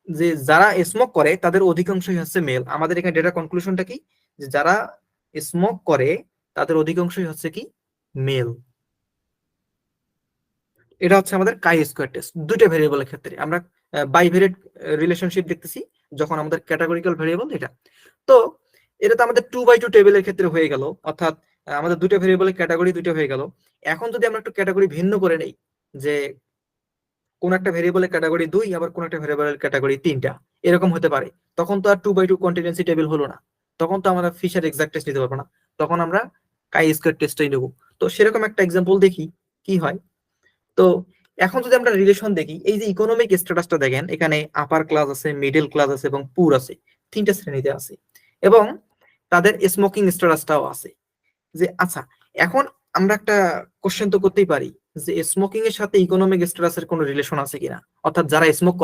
যে যারা স্মোক করে তাদের অধিকাংশই হচ্ছে মেল। আমাদের এখানে ডেটা কনক্লুশনটা কি, যে যারা স্মোক করে তাদের অধিকাংশই হচ্ছে কি মেল। এটা হচ্ছে আমাদের কাই স্কোয়ার টেস্ট। দুইটা ভেরিয়েবলের ক্ষেত্রে আমরা বাইভেরিয়েট রিলেশনশিপ দেখতেছি যখন আমাদের ক্যাটাগরিক্যাল ভেরিয়েবল এটা। তো এটা তো আমাদের 2x2 টেবিলের ক্ষেত্রে হয়ে গেল, অর্থাৎ আমাদের দুটো ভেরিয়েবলের ক্যাটাগরি দুটো হয়ে গেল। এখন যদি আমরা একটু ক্যাটাগরি ভিন্ন করে নেই, যে কোন একটা ভেরিয়েবলের ক্যাটাগরি 2 আবার কোন একটা ভেরিয়েবলের ক্যাটাগরি 3টা এরকম হতে পারে, তখন তো আর 2x2 কন্টিনিউয়াসি টেবিল হলো না, তখন তো আমরা ফিশার এক্সাক্ট টেস্ট নিতে পারবো না, তখন আমরা কাই স্কয়ার টেস্টটাই নেব। তো সেরকম একটা এক্সাম্পল দেখি কি হয়। তো এখন যদি আমরা রিলেশন দেখি, এই যে ইকোনমিক স্ট্যাটাসটা দেখেন, এখানে আপার ক্লাস আছে, মিডল ক্লাস আছে এবং পুর আছে, তিনটা শ্রেণীতে আছে, এবং তাদের স্মোকিং স্ট্যাটাসটাও আছে। যে আচ্ছা, এখন আমরা একটা কোশ্চেন তো করতেই পারি যে স্মোকিং এর সাথে ইকোনমিক স্ট্যাটাসের কোনো রিলেশন আছে কিনা, অর্থাৎ যারা স্মোক